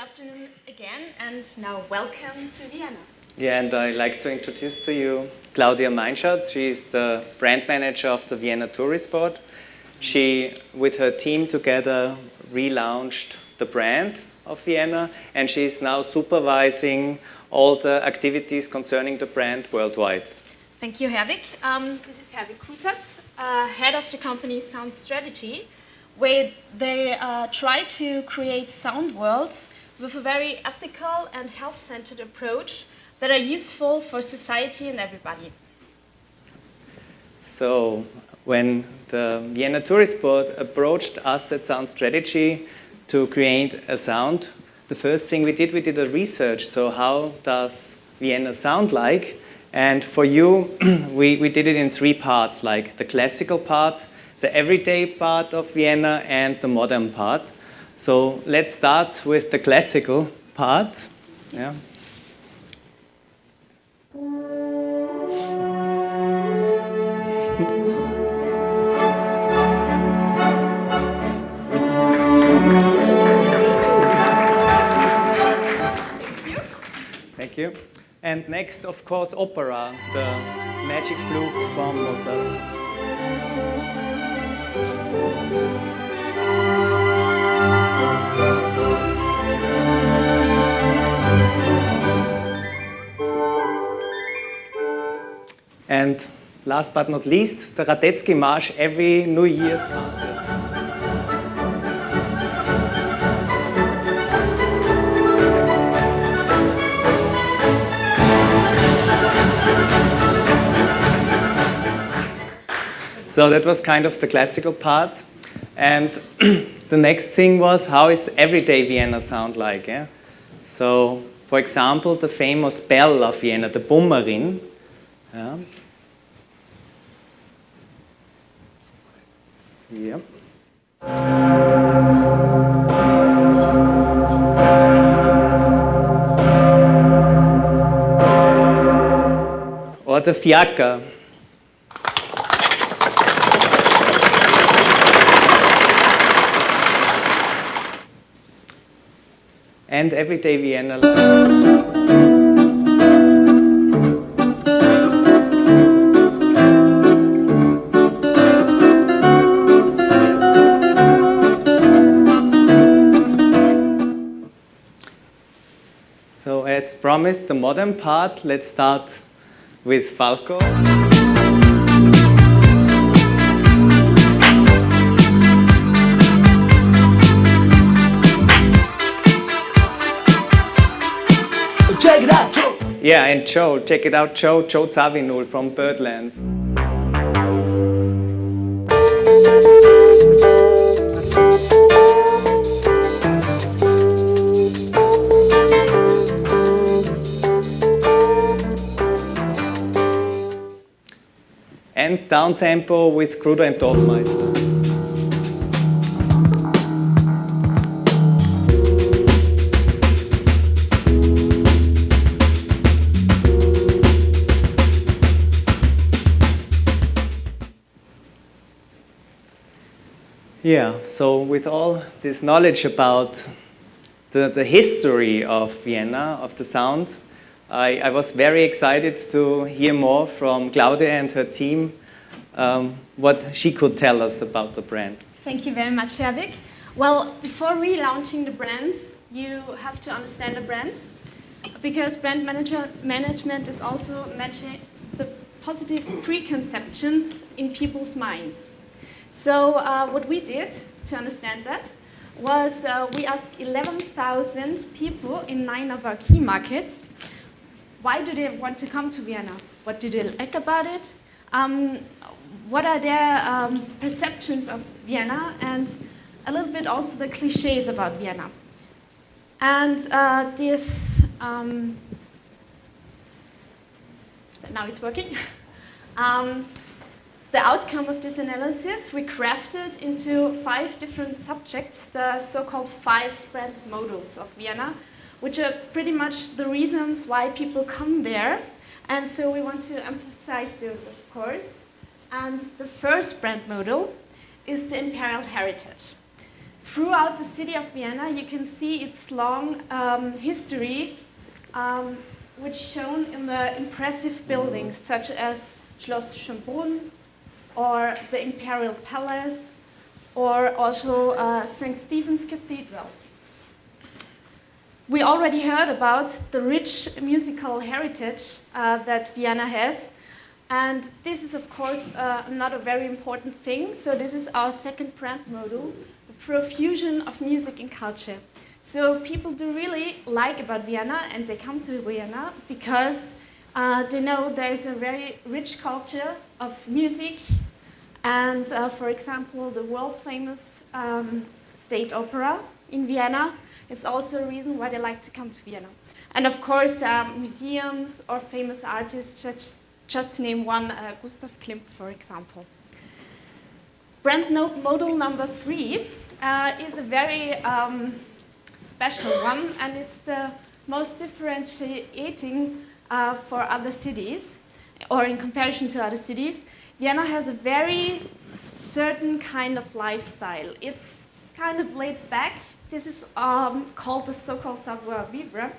afternoon again, and now welcome to Vienna. Yeah, and I'd like to introduce to you Claudia Meinschatz. She is the brand manager of the Vienna Tourist Board. She, with her team together, relaunched the brand of Vienna, and she is now supervising all the activities concerning the brand worldwide. Thank you, Herwig. This is Herwig Kusatz, head of the company's sound strategy, where they try to create sound worlds with a very ethical and health-centered approach that are useful for society and everybody. So, when the Vienna Tourist Board approached us at Sound Strategy to create a sound, the first thing we did a research. So how does Vienna sound like? And for you, we did it in three parts, like the classical part, the everyday part of Vienna, and the modern part. So let's start with the classical part. Yeah. Thank you. And next, of course, opera, the magic flute from Mozart. And last but not least, the Radetzky March every New Year's concert. So that was kind of the classical part. And the next thing was, how is everyday Vienna sound like? Yeah? So, for example, the famous bell of Vienna, the Bummerin. Yeah. Yep. Or the fiacre. And everyday Vienna. So as promised, the modern part, let's start with Falco. Check it out, Joe! Yeah, and Joe, check it out, Joe Zawinul from Birdland. And downtempo with Kruder and Dorfmeister. Yeah, so with all this knowledge about the history of Vienna, of the sound, I was very excited to hear more from Claudia and her team, what she could tell us about the brand. Thank you very much, Herwig. Well, before relaunching the brands, you have to understand the brand, because brand management is also matching the positive preconceptions in people's minds. So what we did to understand that was we asked 11,000 people in 9 of our key markets, why do they want to come to Vienna? What do they like about it? What are their perceptions of Vienna? And a little bit also the cliches about Vienna. And this, so now it's working. The outcome of this analysis we crafted into 5 different subjects, the so-called 5 brand models of Vienna, which are pretty much the reasons why people come there. And so we want to emphasize those, of course. And the first brand model is the imperial heritage. throughout the city of Vienna, you can see its long history, which is shown in the impressive buildings, such as Schloss Schönbrunn, or the Imperial Palace, or also St. Stephen's Cathedral. We already heard about the rich musical heritage that Vienna has, and this is of course another very important thing. So this is our second brand model, the profusion of music and culture. So people do really like about Vienna, and they come to Vienna because they know there is a very rich culture of music, and for example, the world famous State Opera in Vienna is also a reason why they like to come to Vienna. And of course, there are museums or famous artists, just to name one, Gustav Klimt, for example. Brand model number 3 is a very special one, and it's the most differentiating for other cities, or in comparison to other cities. Vienna has a very certain kind of lifestyle. It's kind of laid back. This is called the so-called savoir-vivre,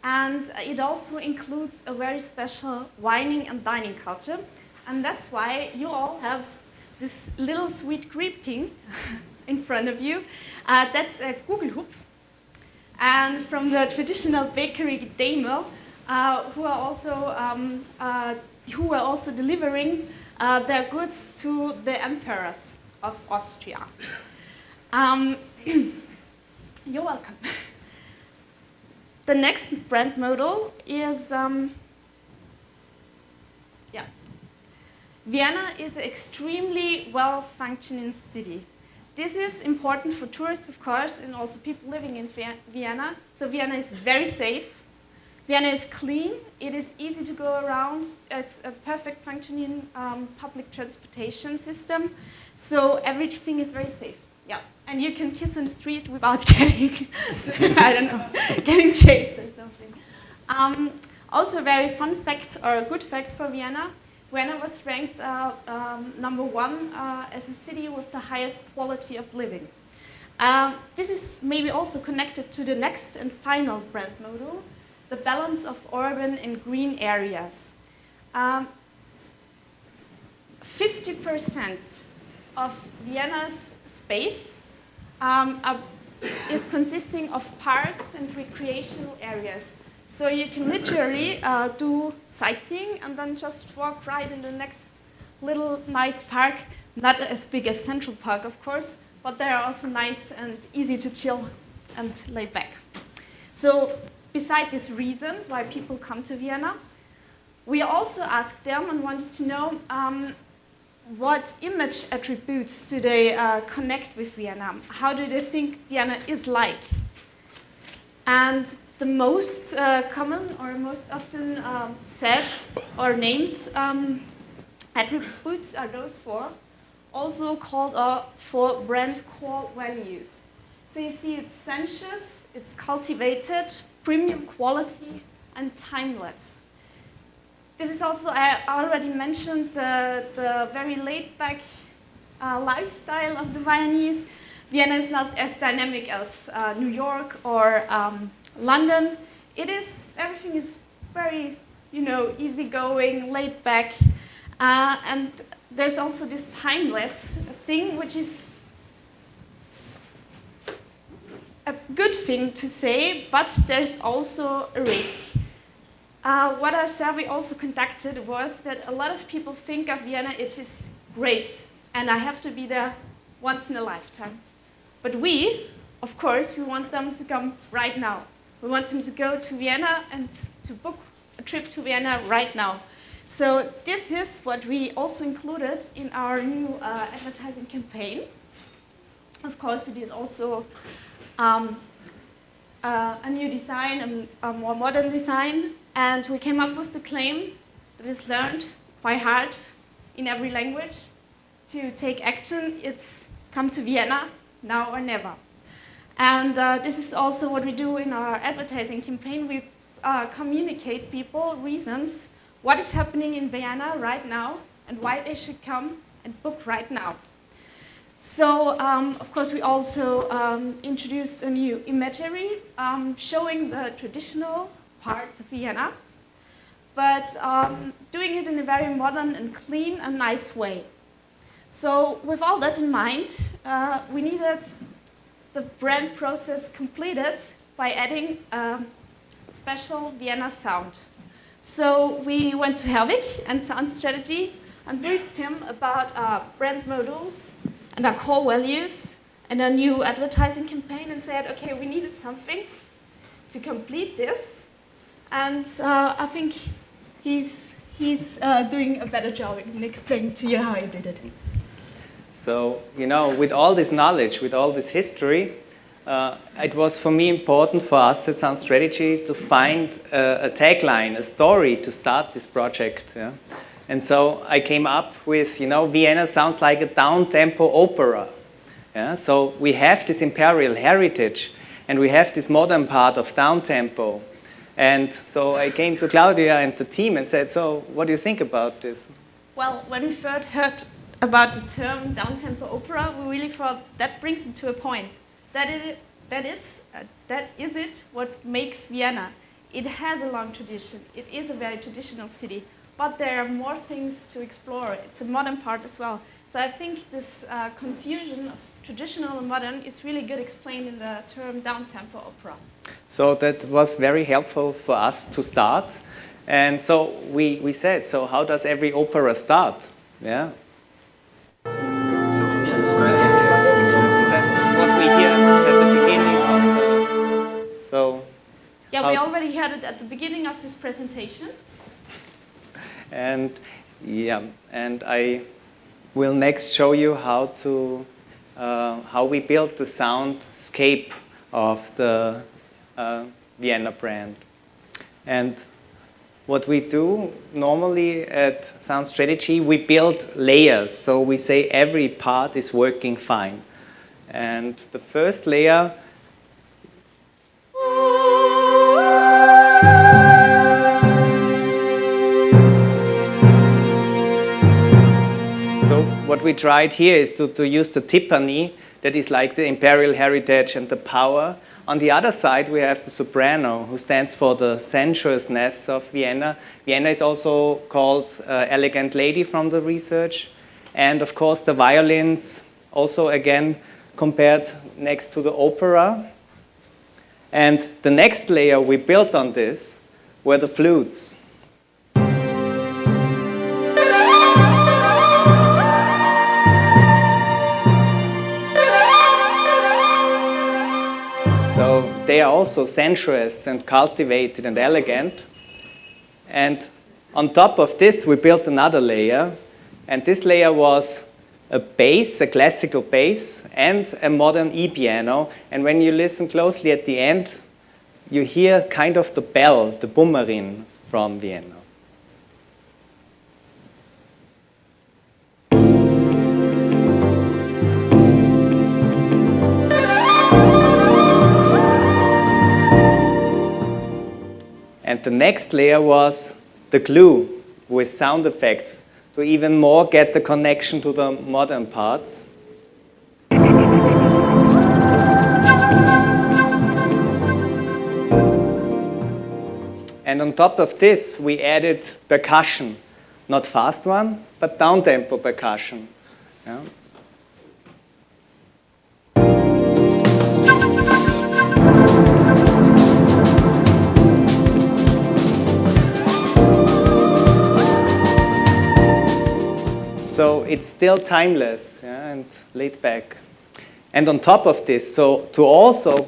and it also includes a very special wining and dining culture, and that's why you all have this little sweet greeting in front of you. That's a Gugelhupf, and from the traditional bakery Daimler, who are also delivering their goods to the emperors of Austria. You're welcome. The next brand model is, Vienna is an extremely well-functioning city. This is important for tourists, of course, and also people living in Vienna. So Vienna is very safe. Vienna is clean. It is easy to go around. It's a perfect functioning public transportation system. So everything is very safe. Yeah, and you can kiss in the street without getting, I don't know, getting chased or something. Also a very fun fact, or a good fact for Vienna, Vienna was ranked number 1 as a city with the highest quality of living. This is maybe also connected to the next and final brand model, the balance of urban and green areas. 50% of Vienna's space is consisting of parks and recreational areas. So you can literally do sightseeing and then just walk right in the next little nice park. Not as big as Central Park, of course, but they are also nice and easy to chill and lay back. So beside these reasons why people come to Vienna, we also asked them and wanted to know what image attributes do they connect with Vienna? How do they think Vienna is like? And the most common or most often said or named attributes are those 4, also called 4 brand core values. So you see it's sensuous, it's cultivated, premium quality, and timeless. This is also, I already mentioned, the very laid-back lifestyle of the Viennese. Vienna is not as dynamic as New York or London. Everything is very, easygoing, laid-back, and there's also this timeless thing, which is a good thing to say, but there's also a risk. What our survey also conducted was that a lot of people think of Vienna, it is great, and I have to be there once in a lifetime. But we, of course, we want them to come right now. We want them to go to Vienna and to book a trip to Vienna right now. So this is what we also included in our new advertising campaign. Of course, we did also a new design, a more modern design, and we came up with the claim that is learned by heart in every language. To take action, it's come to Vienna, now or never. And this is also what we do in our advertising campaign. We communicate people reasons, what is happening in Vienna right now, and why they should come and book right now. So, of course, we also introduced a new imagery showing the traditional parts of Vienna, but doing it in a very modern and clean and nice way. So, with all that in mind, we needed the brand process completed by adding a special Vienna sound. So, we went to Herwig and Sound Strategy and briefed him about our brand modules and our core values and our new advertising campaign and said, okay, we needed something to complete this. And I think he's doing a better job in explaining to you how he did it. So, you know, with all this knowledge, with all this history, it was for me important for us at Sound Strategy to find a tagline, a story to start this project. Yeah? And so I came up with, you know, Vienna sounds like a down-tempo opera. Yeah? So we have this imperial heritage, and we have this modern part of down-tempo. And so I came to Claudia and the team and said, so what do you think about this? Well, when we first heard about the term down-tempo opera, we really thought that brings it to a point. That is it what makes Vienna. It has a long tradition. It is a very traditional city. But there are more things to explore. It's a modern part as well. So I think this confusion of traditional and modern is really good explained in the term down-tempo opera. So that was very helpful for us to start. And so we said, so how does every opera start? Yeah. That's what we hear at the beginning of the, so yeah, we already had it at the beginning of this presentation. And yeah, and I will next show you how we built the soundscape of the Vienna brand. And what we do normally at Sound Strategy, we build layers. So we say every part is working fine. And the first layer what we tried here is to use the timpani, that is like the imperial heritage and the power. On the other side, we have the soprano, who stands for the sensuousness of Vienna. Vienna is also called elegant lady from the research. And of course, the violins, also again compared next to the opera. And the next layer we built on this were the flutes. So they are also sensuous and cultivated and elegant. And on top of this, we built another layer. And this layer was a bass, a classical bass, and a modern e-piano. And when you listen closely at the end, you hear kind of the bell, the Bummerin from Vienna. And the next layer was the glue with sound effects to even more get the connection to the modern parts. And on top of this, we added percussion. Not fast one, but down-tempo percussion. Yeah. So it's still timeless, yeah, and laid back. And on top of this, so to also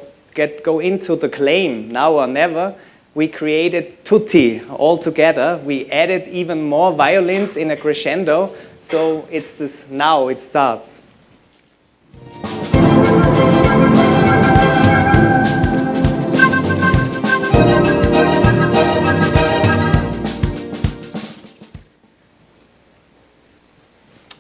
go into the claim, now or never, we created tutti all together. We added even more violins in a crescendo, so it's this now it starts.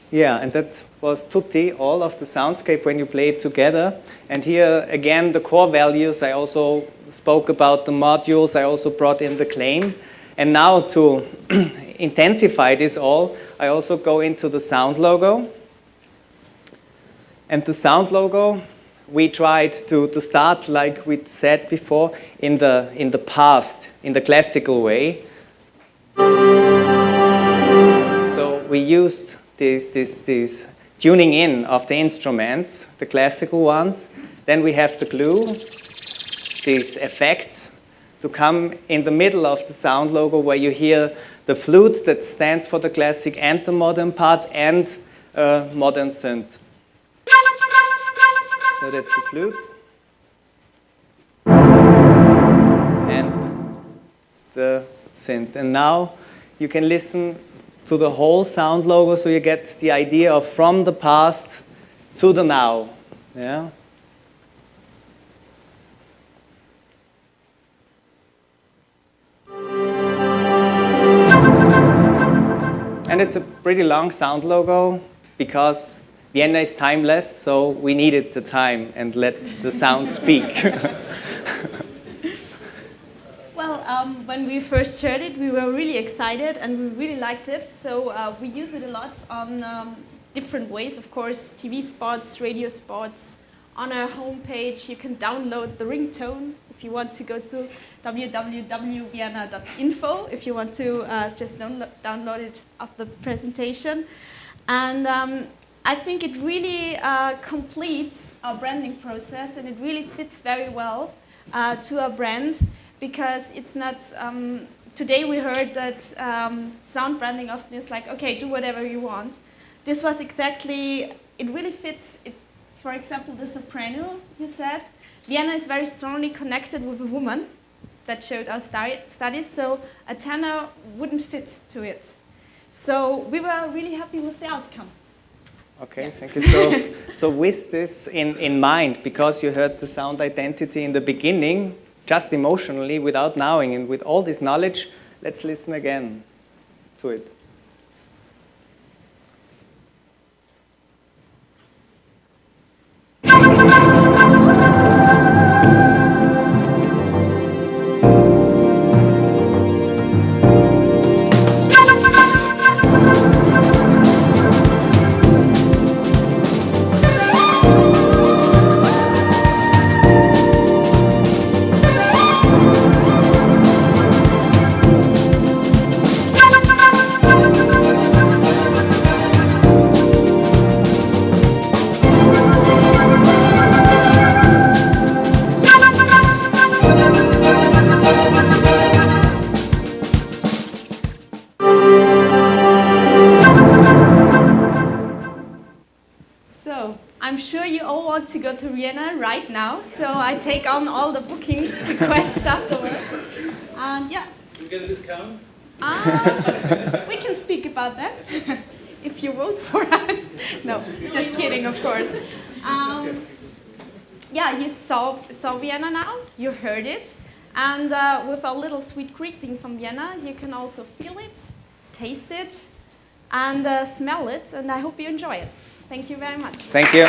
Yeah, and that was tutti, all of the soundscape when you play it together. And here, again, the core values, I also spoke about the modules, I also brought in the claim. And now to intensify this all, I also go into the sound logo. And the sound logo, we tried to start, like we said before, in the past, in the classical way. So we used this tuning in of the instruments, the classical ones. Then we have the glue, these effects, to come in the middle of the sound logo where you hear the flute that stands for the classic and the modern part and modern synth. So that's the flute. And the synth. And now you can listen to the whole sound logo so you get the idea of from the past to the now. Yeah? And it's a pretty long sound logo because Vienna is timeless, so we needed the time and let the sound speak. Well, when we first heard it, we were really excited and we really liked it. So we use it a lot on different ways, of course, TV spots, radio spots. On our homepage, you can download the ringtone if you want to go to www.vienna.info, if you want to just download it of the presentation. And I think it really completes our branding process, and it really fits very well to our brand, because it's not, today we heard that sound branding often is like, okay, do whatever you want. This was exactly, it really fits, for example, the soprano, you said. Vienna is very strongly connected with a woman, that showed our studies, so a tenor wouldn't fit to it. So we were really happy with the outcome. Okay, yeah. Thank you. So with this in mind, because you heard the sound identity in the beginning, just emotionally, without knowing, and with all this knowledge, let's listen again to it. I'm sure you all want to go to Vienna right now, so I take on all the booking requests afterwards. And yeah. Do you get a discount? We can speak about that if you vote for us. No, just kidding, of course. Yeah, you saw Vienna now, you heard it, and with a little sweet greeting from Vienna, you can also feel it, taste it, and smell it, and I hope you enjoy it. Thank you very much. Thank you.